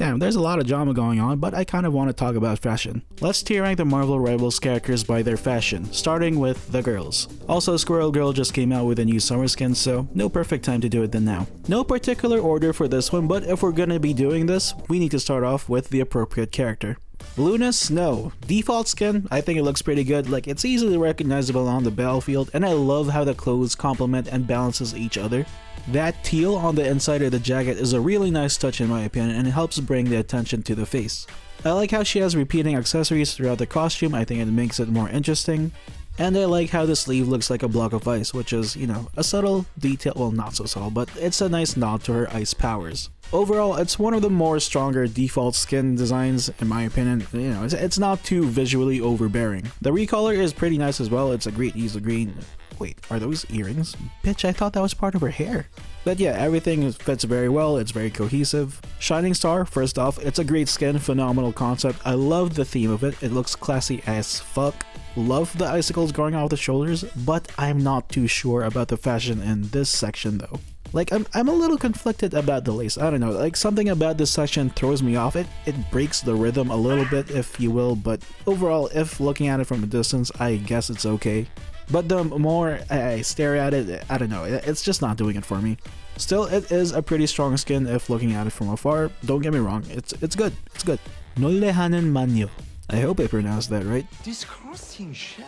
Damn, there's a lot of drama going on, but I kind of want to talk about fashion. Let's tier rank the Marvel Rivals characters by their fashion, starting with the girls. Also, Squirrel Girl just came out with a new summer skin, so no perfect time to do it than now. No particular order for this one, but if we're gonna be doing this, we need to start off with the appropriate character. Luna Snow. Default skin, I think it looks pretty good, like it's easily recognizable on the battlefield, and I love how the clothes complement and balances each other. That teal on the inside of the jacket is a really nice touch in my opinion, and it helps bring the attention to the face. I like how she has repeating accessories throughout the costume, I think it makes it more interesting. And I like how the sleeve looks like a block of ice, which is, you know, a subtle detail, well not so subtle, but it's a nice nod to her ice powers. Overall, it's one of the more stronger default skin designs in my opinion. You know, it's not too visually overbearing. The recolor is pretty nice as well, it's a great use of green. Wait, are those earrings? Bitch, I thought that was part of her hair. But yeah, everything fits very well, it's very cohesive. Shining Star, first off, it's a great skin, phenomenal concept. I love the theme of it, it looks classy as fuck. Love the icicles going off the shoulders, but I'm not too sure about the fashion in this section though. Like, I'm a little conflicted about the lace, I don't know, like something about this section throws me off. It breaks the rhythm a little bit, if you will, but overall, if looking at it from a distance, I guess it's okay. But the more I stare at it, I don't know, it's just not doing it for me. Still, it is a pretty strong skin if looking at it from afar, don't get me wrong, it's good, it's good. Nollehanen Manyo. I hope I pronounced that right. Disgusting shit.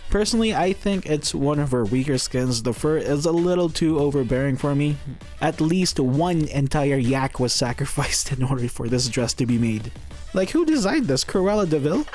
Personally, I think it's one of her weaker skins. The fur is a little too overbearing for me. At least one entire yak was sacrificed in order for this dress to be made. Like, who designed this? Cruella de Vil?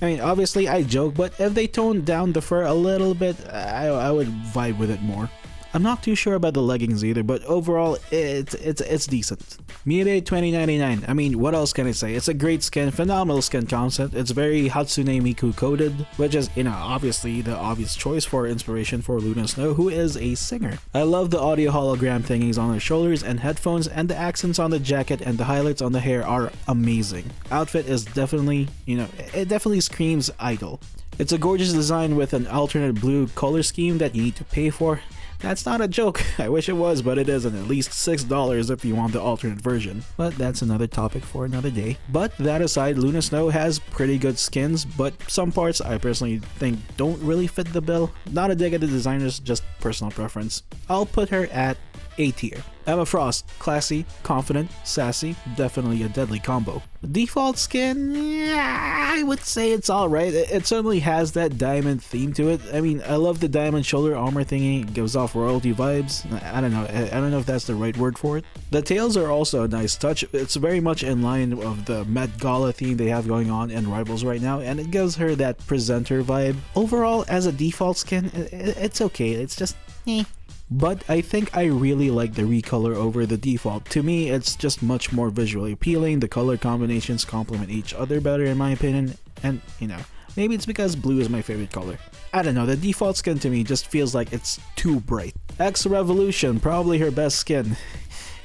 I mean, obviously I joke, but if they toned down the fur a little bit, I would vibe with it more. I'm not too sure about the leggings either, but overall, it's decent. Mirai 2099, I mean, what else can I say? It's a great skin, phenomenal skin concept. It's very Hatsune Miku coded, which is, you know, obviously the obvious choice for inspiration for Luna Snow, who is a singer. I love the audio hologram thingies on her shoulders and headphones, and the accents on the jacket and the highlights on the hair are amazing. Outfit is definitely, you know, it definitely screams idol. It's a gorgeous design with an alternate blue color scheme that you need to pay for. That's not a joke, I wish it was, but it isn't. At least $6 if you want the alternate version. But that's another topic for another day. But that aside, Luna Snow has pretty good skins, but some parts I personally think don't really fit the bill. Not a dig at the designers, just personal preference. I'll put her at A tier. Emma Frost, classy, confident, sassy, definitely a deadly combo. Default skin, yeah, I would say it's alright. It certainly has that diamond theme to it. I mean, I love the diamond shoulder armor thingy, it gives off royalty vibes. I don't know if that's the right word for it. The tails are also a nice touch. It's very much in line of the Met Gala theme they have going on in Rivals right now, and it gives her that presenter vibe. Overall, as a default skin, it's okay. It's just eh. But I think I really like the recolor over the default. To me, it's just much more visually appealing. The color combinations complement each other better in my opinion. And, you know, maybe it's because blue is my favorite color. I don't know, the default skin to me just feels like it's too bright. X Revolution, probably her best skin.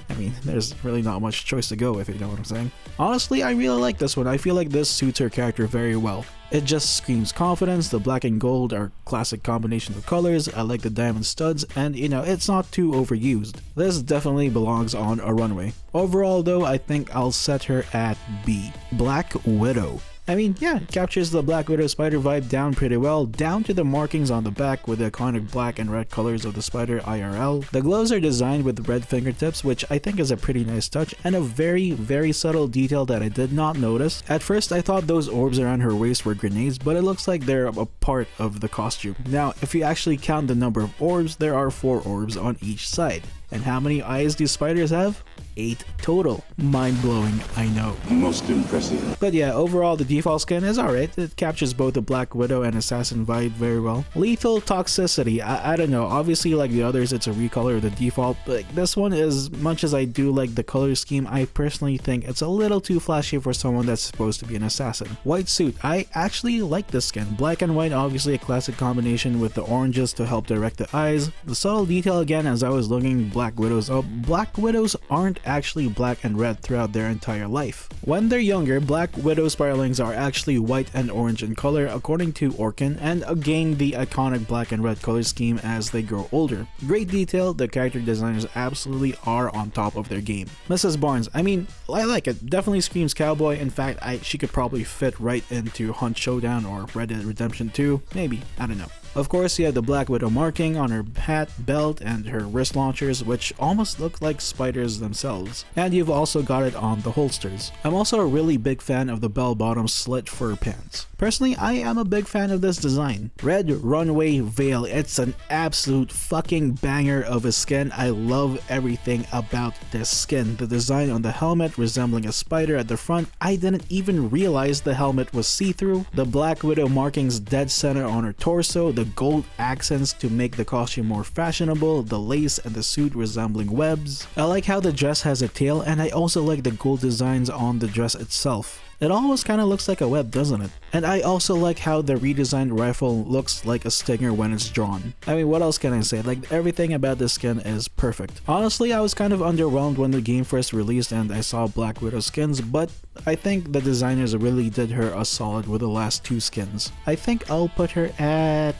I mean, there's really not much choice to go with, you know what I'm saying? Honestly, I really like this one. I feel like this suits her character very well. It just screams confidence. The black and gold are classic combinations of colors. I like the diamond studs, and you know, it's not too overused. This definitely belongs on a runway. Overall though, I think I'll set her at B. Black Widow. I mean, yeah, it captures the Black Widow spider vibe down pretty well, down to the markings on the back with the iconic black and red colors of the spider IRL. The gloves are designed with red fingertips, which I think is a pretty nice touch, and a very subtle detail that I did not notice. At first, I thought those orbs around her waist were grenades, but it looks like they're a part of the costume. Now, if you actually count the number of orbs, there are 4 orbs on each side. And how many eyes do spiders have? 8 total. Mind-blowing, I know. Most impressive. But yeah, overall the default skin is alright. It captures both the Black Widow and Assassin vibe very well. Lethal Toxicity, I don't know, obviously like the others it's a recolor of the default, but this one, as much as I do like the color scheme, I personally think it's a little too flashy for someone that's supposed to be an assassin. White suit, I actually like this skin. Black and white, obviously a classic combination with the oranges to help direct the eyes. The subtle detail again, as I was looking Black Widows up, Black Widows aren't actually black and red throughout their entire life. When they're younger, Black Widow spiralings are actually white and orange in color according to Orkin, and gain the iconic black and red color scheme as they grow older. Great detail, the character designers absolutely are on top of their game. Mrs. Barnes, I mean, I like it, definitely screams cowboy. In fact, she could probably fit right into Hunt Showdown or Red Dead Redemption 2, maybe, I don't know. Of course, you have the Black Widow marking on her hat, belt, and her wrist launchers, which almost look like spiders themselves. And you've also got it on the holsters. I'm also a really big fan of the bell-bottom slit fur pants. Personally, I am a big fan of this design. Red runway veil, it's an absolute fucking banger of a skin. I love everything about this skin. The design on the helmet resembling a spider at the front, I didn't even realize the helmet was see-through. The Black Widow markings dead center on her torso, the gold accents to make the costume more fashionable, the lace and the suit resembling webs. I like how the dress has a tail, and I also like the gold designs on the dress itself. It almost kind of looks like a web, doesn't it? And I also like how the redesigned rifle looks like a stinger when it's drawn. I mean, what else can I say? Like, everything about this skin is perfect. Honestly, I was kind of underwhelmed when the game first released and I saw Black Widow skins, but I think the designers really did her a solid with the last two skins. I think I'll put her at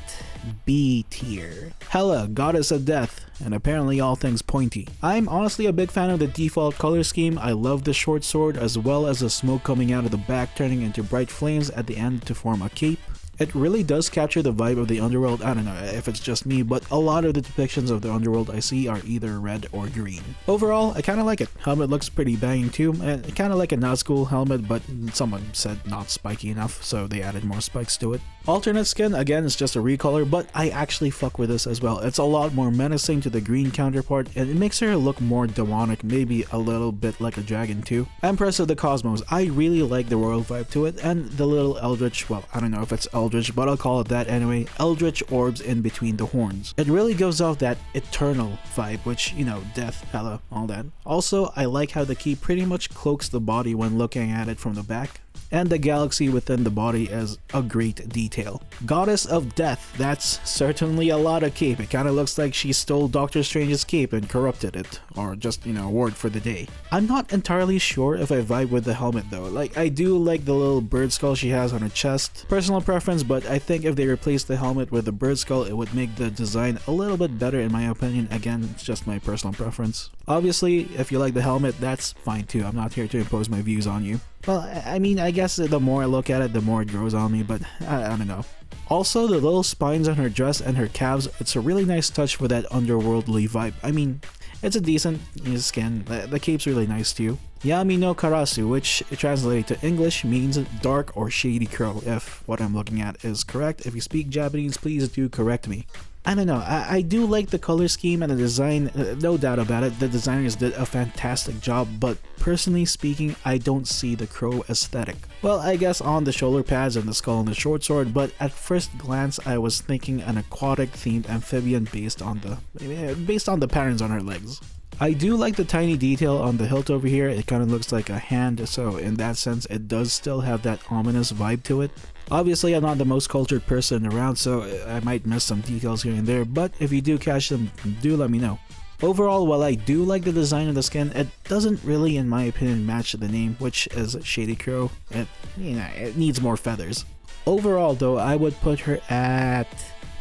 B tier. Hela, Goddess of Death, and apparently all things pointy. I'm honestly a big fan of the default color scheme. I love the short sword as well as the smoke coming out of the back turning into bright flames at the end to form a cape. It really does capture the vibe of the underworld. I don't know if it's just me, but a lot of the depictions of the underworld I see are either red or green. Overall, I kind of like it. Helmet looks pretty banging too, and kind of like a Nazgul helmet, but someone said not spiky enough, so they added more spikes to it. Alternate skin, again, is just a recolor, but I actually fuck with this as well. It's a lot more menacing to the green counterpart, and it makes her look more demonic, maybe a little bit like a dragon too. Empress of the Cosmos, I really like the royal vibe to it, and the little eldritch, well, I don't know if it's eldritch, but I'll call it that anyway, eldritch orbs in between the horns. It really gives off that eternal vibe, which, you know, death, Hela, all that. Also, I like how the key pretty much cloaks the body when looking at it from the back. And the galaxy within the body is a great detail. Goddess of Death, that's certainly a lot of cape. It kind of looks like she stole Doctor Strange's cape and corrupted it, or just, you know, wore it for the day. I'm not entirely sure if I vibe with the helmet though. Like, I do like the little bird skull she has on her chest. Personal preference, but I think if they replace the helmet with the bird skull, it would make the design a little bit better in my opinion. Again, it's just my personal preference. Obviously, if you like the helmet, that's fine too. I'm not here to impose my views on you. Well, I mean, I guess the more I look at it, the more it grows on me, but I don't know. Also, the little spines on her dress and her calves, it's a really nice touch for that underworldly vibe. I mean, it's a decent skin. The cape's really nice too. Yami no Karasu, which translated to English means dark or shady crow, if what I'm looking at is correct. If you speak Japanese, please do correct me. I don't know, I do like the color scheme and the design, no doubt about it, the designers did a fantastic job, but personally speaking, I don't see the crow aesthetic. Well, I guess on the shoulder pads and the skull and the short sword, but at first glance I was thinking an aquatic themed amphibian based on the patterns on her legs. I do like the tiny detail on the hilt over here. It kind of looks like a hand, so in that sense it does still have that ominous vibe to it. Obviously, I'm not the most cultured person around, so I might miss some details here and there, but if you do catch them, do let me know. Overall, while I do like the design of the skin, it doesn't really, in my opinion, match the name, which is Shady Crow. It needs more feathers. Overall, though, I would put her at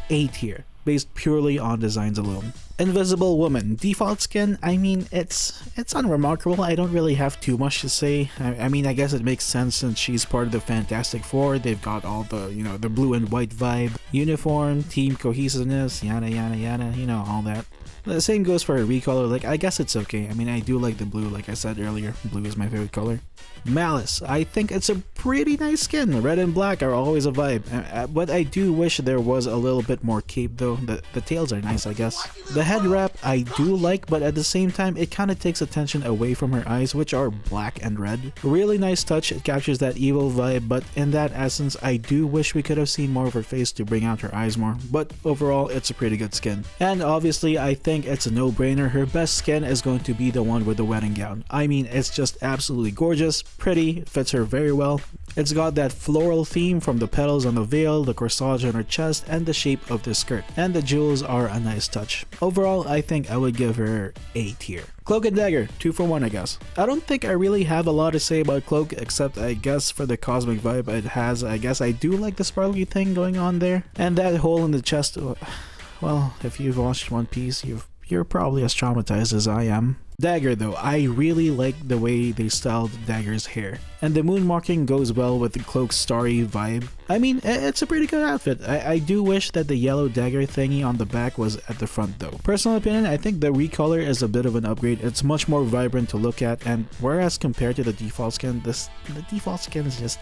A tier, based purely on designs alone. Invisible Woman, default skin, I mean, it's unremarkable. I don't really have too much to say. I mean, I guess it makes sense since she's part of the Fantastic Four. They've got all the, the blue and white vibe, uniform, team cohesiveness, yada yada yada, all that. The same goes for her recolor. Like, I guess it's okay. I mean, I do like the blue, like I said earlier. Blue is my favorite color. Malice, I think it's a pretty nice skin. Red and black are always a vibe, but I do wish there was a little bit more cape though. The tails are nice, I guess. The head wrap I do like, but at the same time it kind of takes attention away from her eyes, which are black and red. Really nice touch, it captures that evil vibe, but in that essence I do wish we could have seen more of her face to bring out her eyes more, but overall it's a pretty good skin. And obviously I think it's a no-brainer, her best skin is going to be the one with the wedding gown. I mean, it's just absolutely gorgeous, pretty, fits her very well. It's got that floral theme from the petals on the veil, the corsage on her chest, and the shape of the skirt. And the jewels are a nice touch. Overall, I think I would give her A tier. Cloak and Dagger, 2 for 1 I guess. I don't think I really have a lot to say about Cloak, except I guess for the cosmic vibe it has. I guess I do like the sparkly thing going on there. And that hole in the chest, well, if you've watched One Piece, you're probably as traumatized as I am. Dagger though, I really like the way they styled Dagger's hair. And the moon marking goes well with the Cloak's starry vibe. I mean, it's a pretty good outfit. I do wish that the yellow dagger thingy on the back was at the front though. Personal opinion, I think the recolor is a bit of an upgrade. It's much more vibrant to look at, and whereas compared to the default skin, the default skin is just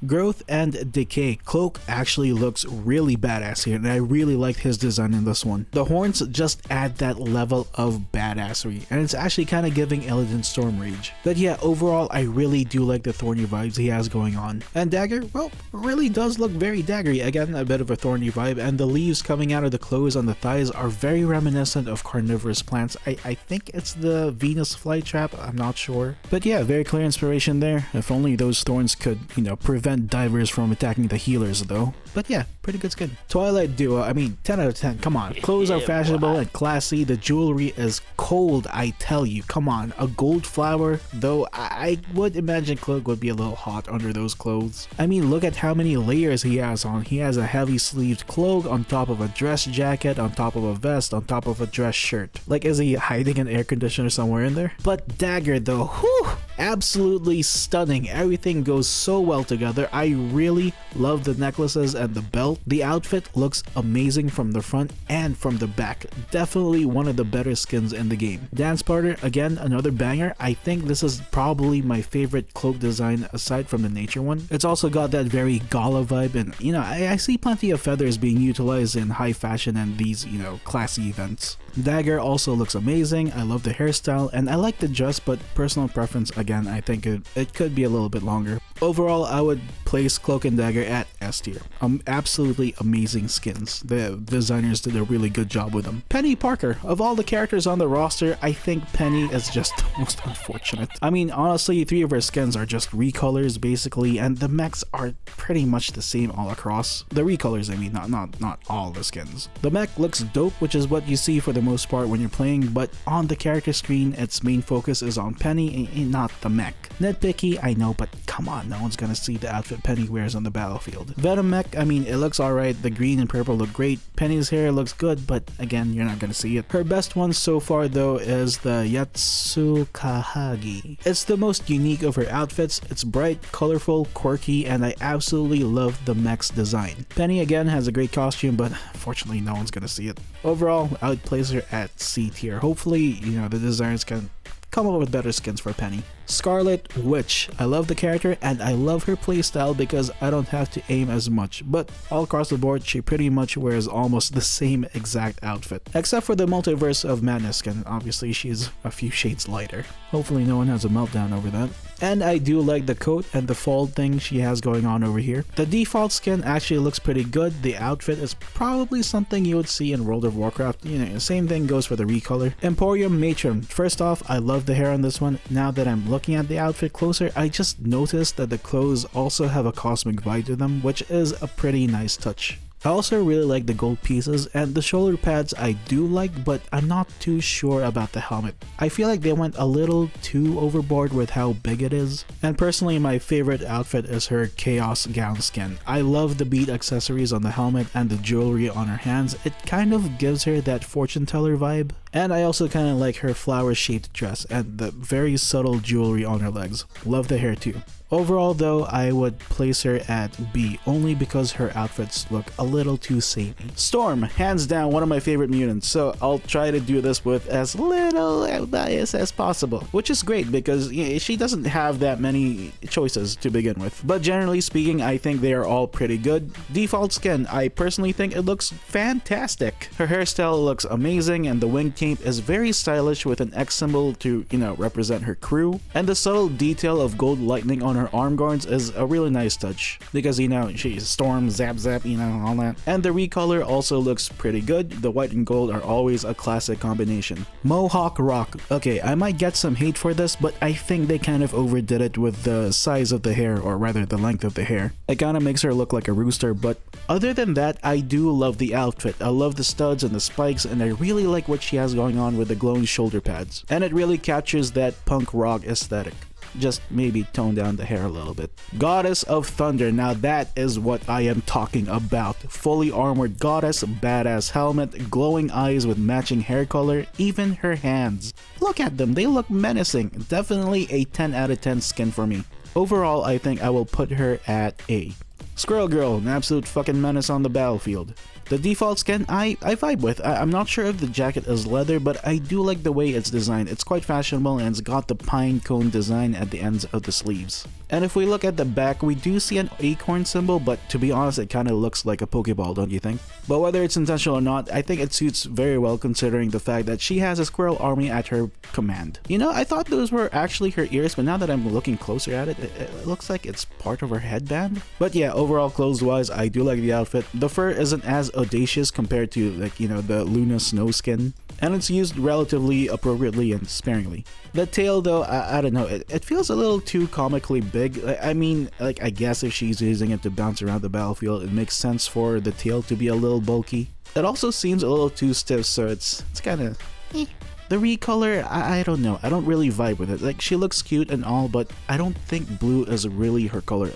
Growth and Decay. Cloak actually looks really badass here, and I really liked his design in this one. The horns just add that level of badassery, and it's actually kind of giving Illidan Storm Rage. But yeah, overall, I really do like the thorny vibes he has going on. And Dagger, well, really does look very daggery. Again, a bit of a thorny vibe, and the leaves coming out of the clothes on the thighs are very reminiscent of carnivorous plants. I think it's the Venus flytrap, I'm not sure. But yeah, very clear inspiration there. If only those thorns could, prevent divers from attacking the healers though. But yeah, pretty good skin. Twilight Duo, I mean, 10 out of 10, come on. Clothes are fashionable and classy, the jewelry is cold, I tell you, come on. A gold flower, though I would imagine Cloak would be a little hot under those clothes. I mean, look at how many layers he has on. He has a heavy sleeved cloak on top of a dress jacket, on top of a vest, on top of a dress shirt. Like, is he hiding an air conditioner somewhere in there? But Dagger though, whew, absolutely stunning. Everything goes so well together. I really love the necklaces and the belt. The outfit looks amazing from the front and from the back. Definitely one of the better skins in the game. Dance Partner, again, another banger. I think this is probably my favorite cloak design aside from the nature one. It's also got that very gala vibe, and I see plenty of feathers being utilized in high fashion and these, classy events. Dagger also looks amazing. I love the hairstyle and I like the dress, but personal preference, again, I think it could be a little bit longer. Overall, I would place Cloak and Dagger at S tier. Absolutely amazing skins. The designers did a really good job with them. Peni Parker, of all the characters on the roster, I think Peni is just the most unfortunate. I mean, honestly, 3 of her skins are just recolors basically, and the mechs are pretty much the same all across. The recolors, I mean, not all the skins. The mech looks dope, which is what you see for the most part when you're playing, but on the character screen, its main focus is on Peni and not the mech. Nitpicky, I know, but come on, no one's gonna see the outfit Peni wears on the battlefield. Venom mech, I mean, it looks alright. The green and purple look great. Penny's hair looks good, but again, you're not gonna see it. Her best one so far though is the Yatsukahagi. It's the most unique of her outfits. It's bright, colorful, quirky, and I absolutely love the mech's design. Peni again has a great costume, but unfortunately no one's gonna see it. Overall, I would place her at C tier. Hopefully, the designers can come up with better skins for Peni. Scarlet Witch. I love the character and I love her playstyle because I don't have to aim as much, but all across the board she pretty much wears almost the same exact outfit. Except for the Multiverse of Madness skin, obviously she's a few shades lighter. Hopefully no one has a meltdown over that. And I do like the coat and the fold thing she has going on over here. The default skin actually looks pretty good. The outfit is probably something you would see in World of Warcraft. Same thing goes for the recolor. Emporium Matron. First off, I love the hair on this one. Now that I'm looking at the outfit closer, I just noticed that the clothes also have a cosmic vibe to them, which is a pretty nice touch. I also really like the gold pieces, and the shoulder pads I do like, but I'm not too sure about the helmet. I feel like they went a little too overboard with how big it is. And personally, my favorite outfit is her chaos gown skin. I love the bead accessories on the helmet and the jewelry on her hands. It kind of gives her that fortune teller vibe. And I also kind of like her flower shaped dress and the very subtle jewelry on her legs. Love the hair too. Overall though, I would place her at B, only because her outfits look a little too samey. Storm, hands down one of my favorite mutants, so I'll try to do this with as little bias as possible, which is great because she doesn't have that many choices to begin with. But generally speaking, I think they are all pretty good. Default skin, I personally think it looks fantastic. Her hairstyle looks amazing and the wingtip cape is very stylish with an X symbol to, represent her crew, and the subtle detail of gold lightning on her arm guards is a really nice touch because, she's storm, zap, all that. And the recolor also looks pretty good. The white and gold are always a classic combination. Mohawk rock. Okay, I might get some hate for this, but I think they kind of overdid it with the size of the hair, or rather the length of the hair. It kind of makes her look like a rooster, but other than that, I do love the outfit. I love the studs and the spikes, and I really like what she has going on with the glowing shoulder pads. And it really captures that punk rock aesthetic. Just maybe tone down the hair a little bit. Goddess of Thunder. Now that is what I am talking about. Fully armored goddess, badass helmet, glowing eyes with matching hair color, even her hands. Look at them, they look menacing. Definitely a 10 out of 10 skin for me. Overall, I think I will put her at A. Squirrel Girl, an absolute fucking menace on the battlefield. The default skin I vibe with. I'm not sure if the jacket is leather, but I do like the way it's designed. It's quite fashionable and it's got the pine cone design at the ends of the sleeves. And if we look at the back, we do see an acorn symbol, but to be honest, it kind of looks like a Pokeball, don't you think? But whether it's intentional or not, I think it suits very well considering the fact that she has a squirrel army at her command. I thought those were actually her ears, but now that I'm looking closer at it, it looks like it's part of her headband. But yeah, overall clothes-wise, I do like the outfit. The fur isn't as audacious compared to the Luna snow skin, and it's used relatively appropriately and sparingly. The tail though, I don't know, it feels a little too comically big. I guess if she's using it to bounce around the battlefield, it makes sense for the tail to be a little bulky. It also seems a little too stiff, so it's kind of The recolor, I don't know, I don't really vibe with it. She looks cute and all, but I don't think blue is really her color.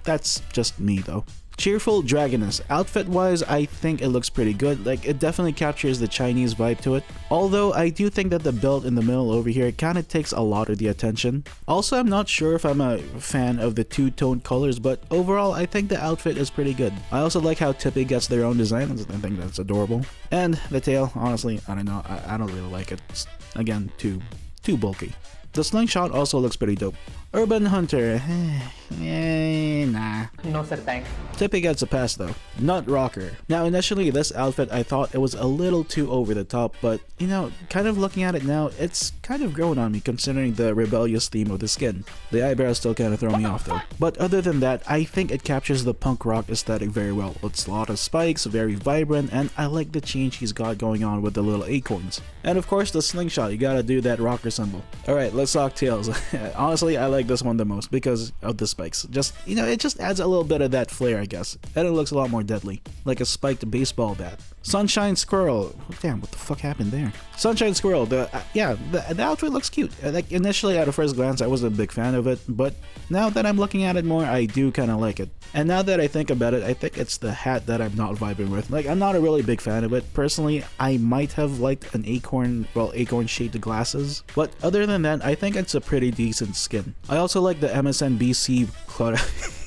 That's just me though. Cheerful Dragoness. Outfit wise, I think it looks pretty good. It definitely captures the Chinese vibe to it. Although I do think that the belt in the middle over here kind of takes a lot of the attention. Also, I'm not sure if I'm a fan of the two-toned colors, but overall I think the outfit is pretty good. I also like how Tippy gets their own design. I think that's adorable. And the tail, honestly, I don't know, I don't really like it. It's, again, too bulky. The slingshot also looks pretty dope. Urban Hunter, nah. No sir, thanks. Tippy gets a pass though. Nut Rocker. Now initially this outfit I thought it was a little too over the top, but kind of looking at it now, it's kind of growing on me considering the rebellious theme of the skin. The eyebrows still kind of throw me off though. But other than that, I think it captures the punk rock aesthetic very well. It's a lot of spikes, very vibrant, and I like the change he's got going on with the little acorns. And of course the slingshot, you gotta do that rocker symbol. Alright, let's talk tails. Honestly, I like this one the most because of the spikes. Just, it just adds a little bit of that flair, I guess. And it looks a lot more deadly. Like a spiked baseball bat. Sunshine Squirrel. Oh, damn, what the fuck happened there? Sunshine Squirrel. The outfit looks cute. Initially, at a first glance, I wasn't a big fan of it, but now that I'm looking at it more, I do kind of like it. And now that I think about it, I think it's the hat that I'm not vibing with. I'm not a really big fan of it. Personally, I might have liked an acorn-shaped glasses. But other than that, I think it's a pretty decent skin. I also like the MSNBC cloud.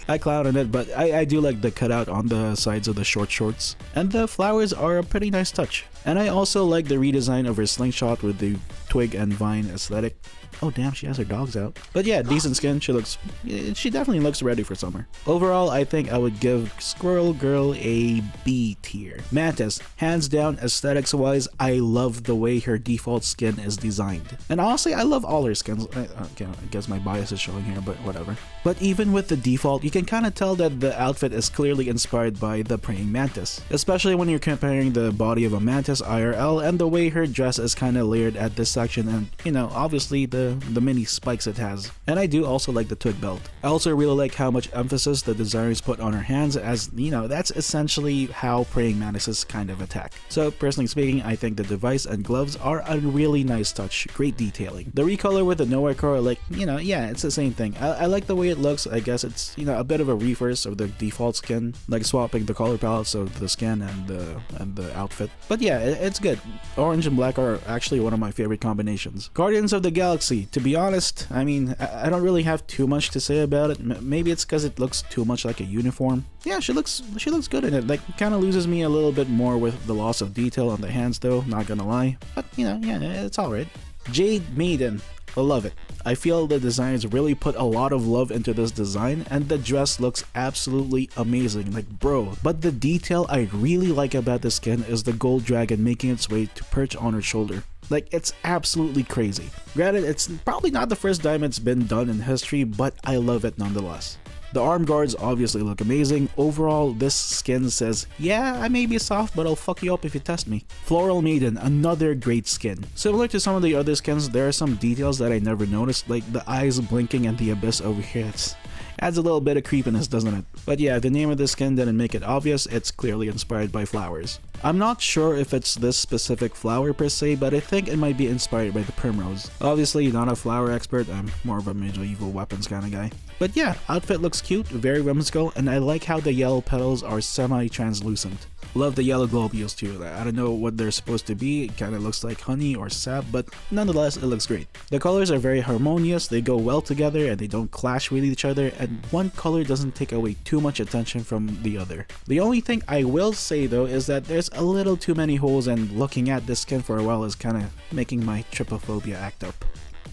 I cloud on it, but I do like the cutout on the sides of the short shorts. And the flowers are a pretty nice touch. And I also like the redesign of her slingshot with the twig and vine aesthetic. Oh damn, she has her dogs out. But yeah, decent skin. She definitely looks ready for summer. Overall, I think I would give Squirrel Girl a B tier. Mantis, hands down, aesthetics wise, I love the way her default skin is designed. And honestly, I love all her skins. Okay, I guess my bias is showing here, but whatever. But even with the default, you can kind of tell that the outfit is clearly inspired by the praying mantis. Especially when you're comparing the body of a mantis IRL and the way her dress is kind of layered at this section and, obviously the mini spikes it has. And I do also like the twig belt. I also really like how much emphasis the designers put on her hands, as that's essentially how praying mantises kind of attack. So personally speaking, I think the device and gloves are a really nice touch. Great detailing. The recolor with the nowhere core, yeah, it's the same thing. I like the way it looks. I guess it's a bit of a reverse of the default skin, like swapping the color palettes of the skin and the outfit. But yeah, it's good. Orange and black are actually one of my favorite combinations. Guardians of the Galaxy. To be honest, I don't really have too much to say about it. Maybe it's because it looks too much like a uniform. Yeah, she looks good in it. Kind of loses me a little bit more with the loss of detail on the hands though, not gonna lie. But yeah, it's alright. Jade Maiden. I love it. I feel the designers really put a lot of love into this design, and the dress looks absolutely amazing, bro. But the detail I really like about the skin is the gold dragon making its way to perch on her shoulder. Like, it's absolutely crazy. Granted, it's probably not the first time it's been done in history, but I love it nonetheless. The arm guards obviously look amazing. Overall, this skin says, yeah, I may be soft, but I'll fuck you up if you test me. Floral Maiden, another great skin. Similar to some of the other skins, there are some details that I never noticed, like the eyes blinking and the abyss over here. It adds a little bit of creepiness, doesn't it? But yeah, the name of this skin didn't make it obvious, it's clearly inspired by flowers. I'm not sure if it's this specific flower per se, but I think it might be inspired by the primrose. Obviously, not a flower expert, I'm more of a medieval weapons kind of guy. But yeah, outfit looks cute, very whimsical, and I like how the yellow petals are semi-translucent. Love the yellow globules too. I don't know what they're supposed to be, it kind of looks like honey or sap, but nonetheless it looks great. The colors are very harmonious, they go well together and they don't clash with each other, and one color doesn't take away too much attention from the other. The only thing I will say though is that there's a little too many holes, and looking at this skin for a while is kind of making my trypophobia act up.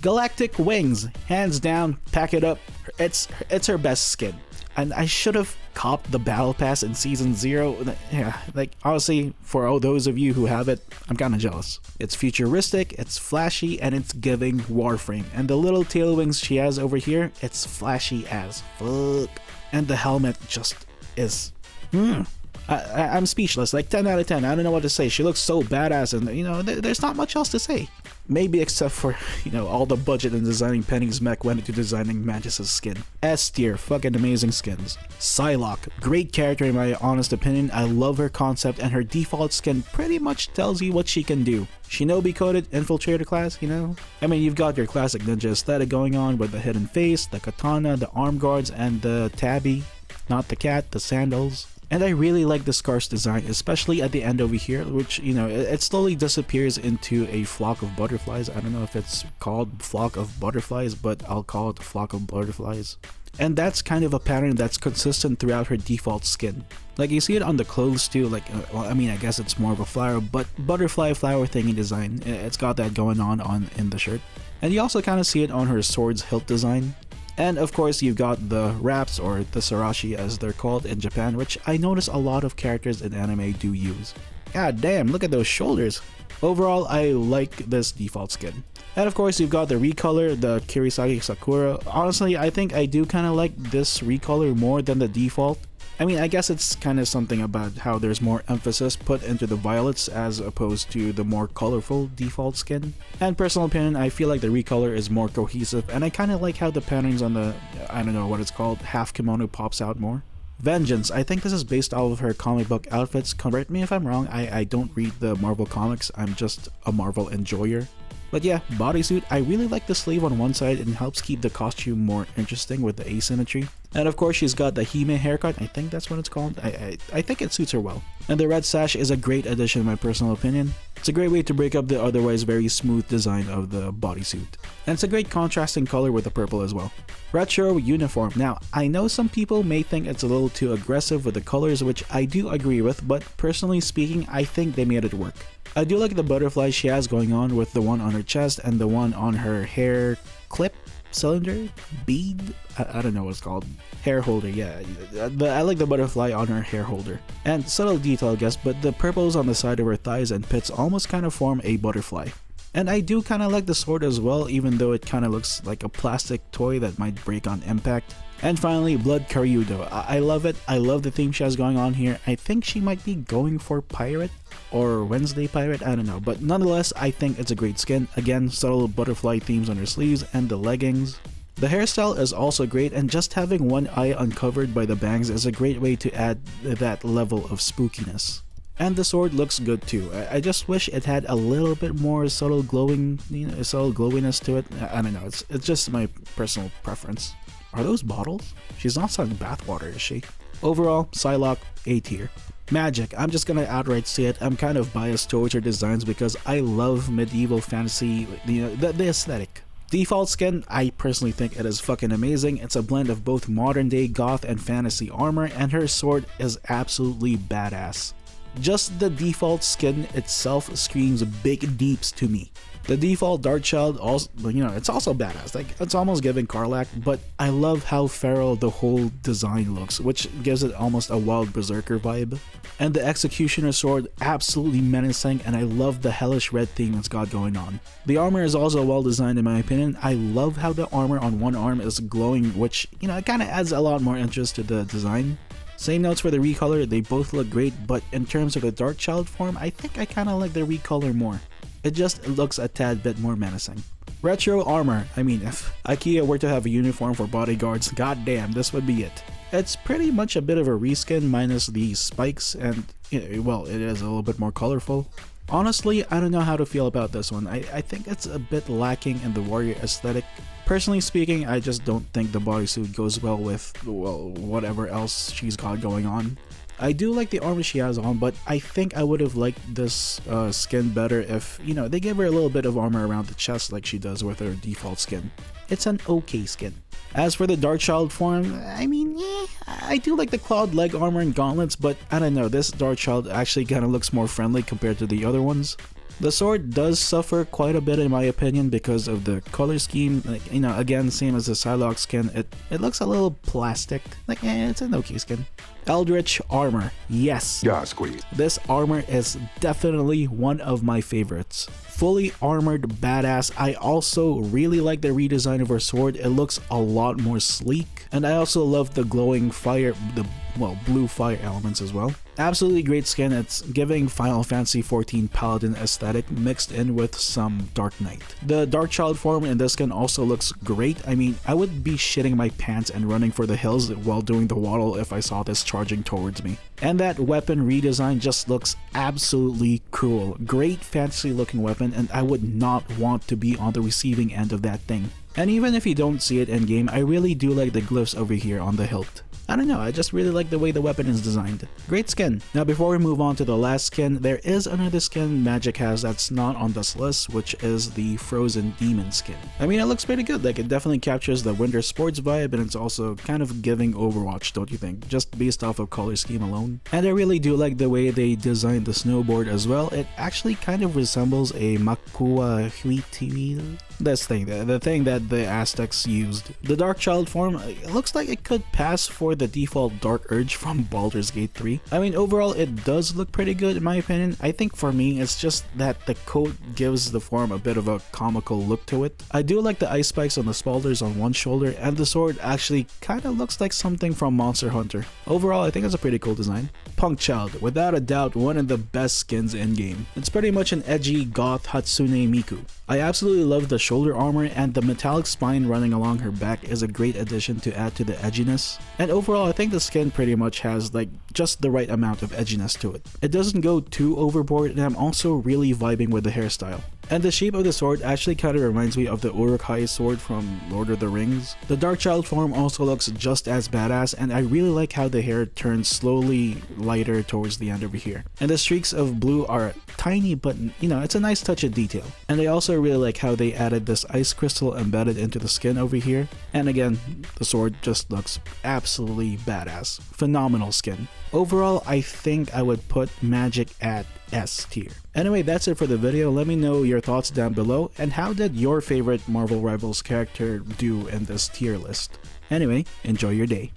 Galactic Wings, hands down, pack it up. It's her best skin. And I should have copped the battle pass in season 0. Yeah, like honestly, for all those of you who have it, I'm kinda jealous. It's futuristic, it's flashy, and it's giving Warframe. And the little tail wings she has over here, it's flashy as fuck. And the helmet just is... I'm speechless, like 10 out of 10, I don't know what to say. She looks so badass, and you know, there's not much else to say. Maybe except for, you know, all the budget in designing Peni's mech went into designing Mantis' skin. S tier, fucking amazing skins. Psylocke, great character in my honest opinion. I love her concept, and her default skin pretty much tells you what she can do. Shinobi coded infiltrator class, you know? I mean, you've got your classic ninja aesthetic going on with the hidden face, the katana, the arm guards, and the tabby. Not the cat, the sandals. And I really like the scarf's design, especially at the end over here, which, you know, it slowly disappears into a flock of butterflies. I don't know if it's called flock of butterflies, but I'll call it a flock of butterflies. And that's kind of a pattern that's consistent throughout her default skin. Like, you see it on the clothes too, like, well, I mean, I guess it's more of a flower, but butterfly flower thingy design. It's got that going on in the shirt. And you also kind of see it on her sword's hilt design. And of course, you've got the wraps, or the sarashi as they're called in Japan, which I notice a lot of characters in anime do use. God damn, look at those shoulders. Overall, I like this default skin. And of course, you've got the recolor, the Kirisaki Sakura. Honestly, I think I do kind of like this recolor more than the default. I mean, I guess it's kind of something about how there's more emphasis put into the violets as opposed to the more colorful default skin. And personal opinion, I feel like the recolor is more cohesive, and I kind of like how the patterns on the, I don't know what it's called, half kimono pops out more. Vengeance, I think this is based off of her comic book outfits. Correct me if I'm wrong, I don't read the Marvel comics, I'm just a Marvel enjoyer. But yeah, bodysuit, I really like the sleeve on one side and helps keep the costume more interesting with the asymmetry. And of course, she's got the Hime haircut, I think that's what it's called. I think it suits her well. And the red sash is a great addition in my personal opinion. It's a great way to break up the otherwise very smooth design of the bodysuit. And it's a great contrasting color with the purple as well. Retro uniform. Now, I know some people may think it's a little too aggressive with the colors, which I do agree with, but personally speaking, I think they made it work. I do like the butterflies she has going on with the one on her chest and the one on her hair clip, cylinder, bead, I don't know what it's called. Hair holder, yeah. I like the butterfly on her hair holder. And subtle detail I guess, but the purples on the side of her thighs and pits almost kind of form a butterfly. And I do kind of like the sword as well, even though it kind of looks like a plastic toy that might break on impact. And finally, Blood Karyudo. I love it. I love the theme she has going on here. I think she might be going for Pirate or Wednesday Pirate, I don't know. But nonetheless, I think it's a great skin. Again, subtle butterfly themes on her sleeves and the leggings. The hairstyle is also great, and just having one eye uncovered by the bangs is a great way to add that level of spookiness. And the sword looks good too. I just wish it had a little bit more subtle glowing, subtle glowiness to it. I don't know, it's just my personal preference. Are those bottles? She's not selling bathwater, is she? Overall, Psylocke, A tier. Magik, I'm just gonna outright say it, I'm kind of biased towards her designs because I love medieval fantasy, the aesthetic. Default skin, I personally think it is fucking amazing. It's a blend of both modern day goth and fantasy armor, and her sword is absolutely badass. Just the default skin itself screams big deeps to me. The default Darkchild also, it's also badass. Like, it's almost giving Karlach, but I love how feral the whole design looks, which gives it almost a wild berserker vibe. And the Executioner sword, absolutely menacing, and I love the hellish red theme it's got going on. The armor is also well designed in my opinion. I love how the armor on one arm is glowing, which, it kind of adds a lot more interest to the design. Same notes for the recolor, they both look great, but in terms of the Darkchild form, I think I kind of like the recolor more. It just looks a tad bit more menacing. Retro armor. I mean, if IKEA were to have a uniform for bodyguards, goddamn, this would be it. It's pretty much a bit of a reskin minus the spikes and, well, it is a little bit more colorful. Honestly, I don't know how to feel about this one. I think it's a bit lacking in the warrior aesthetic. Personally speaking, I just don't think the bodysuit goes well with, well, whatever else she's got going on. I do like the armor she has on, but I think I would have liked this skin better if, they gave her a little bit of armor around the chest like she does with her default skin. It's an okay skin. As for the Darkchild form, I mean, I do like the clawed leg armor and gauntlets, but I don't know, this Darkchild actually kind of looks more friendly compared to the other ones. The sword does suffer quite a bit in my opinion because of the color scheme. Like, again, same as the Psylocke skin, it looks a little plastic. Like, it's an okay skin. Eldritch armor, yes. Yeah, squeeze. This armor is definitely one of my favorites. Fully armored badass. I also really like the redesign of her sword. It looks a lot more sleek, and I also love the glowing fire, blue fire elements as well. Absolutely great skin. It's giving Final Fantasy XIV Paladin aesthetic mixed in with some Dark Knight. The Darkchild form in this skin also looks great. I mean, I would be shitting my pants and running for the hills while doing the waddle if I saw this charging towards me. And that weapon redesign just looks absolutely cool. Great fantasy looking weapon, and I would not want to be on the receiving end of that thing. And even if you don't see it in game, I really do like the glyphs over here on the hilt. I don't know, I just really like the way the weapon is designed. Great skin. Now before we move on to the last skin, there is another skin Magik has that's not on this list, which is the Frozen Demon skin. I mean, it looks pretty good. Like, it definitely captures the winter sports vibe, and it's also kind of giving Overwatch, don't you think? Just based off of color scheme alone. And I really do like the way they designed the snowboard as well. It actually kind of resembles a Makua Huitil. This thing, the thing that the Aztecs used. The Darkchild form, it looks like it could pass for the default Dark Urge from Baldur's Gate 3. I mean, overall, it does look pretty good in my opinion. I think for me, it's just that the coat gives the form a bit of a comical look to it. I do like the ice spikes on the spaulders on one shoulder, and the sword actually kind of looks like something from Monster Hunter. Overall, I think it's a pretty cool design. Punkchild, without a doubt, one of the best skins in game. It's pretty much an edgy goth Hatsune Miku. I absolutely love the shoulder armor, and the metallic spine running along her back is a great addition to add to the edginess. And overall, I think the skin pretty much has like just the right amount of edginess to it. It doesn't go too overboard, and I'm also really vibing with the hairstyle. And the shape of the sword actually kind of reminds me of the Uruk-hai sword from Lord of the Rings. The Darkchild form also looks just as badass, and I really like how the hair turns slowly lighter towards the end over here. And the streaks of blue are tiny, but it's a nice touch of detail. And I also really like how they added this ice crystal embedded into the skin over here. And again, the sword just looks absolutely badass. Phenomenal skin. Overall, I think I would put Magik at S tier. Anyway, that's it for the video. Let me know your thoughts down below, and how did your favorite Marvel Rivals character do in this tier list? Anyway, enjoy your day.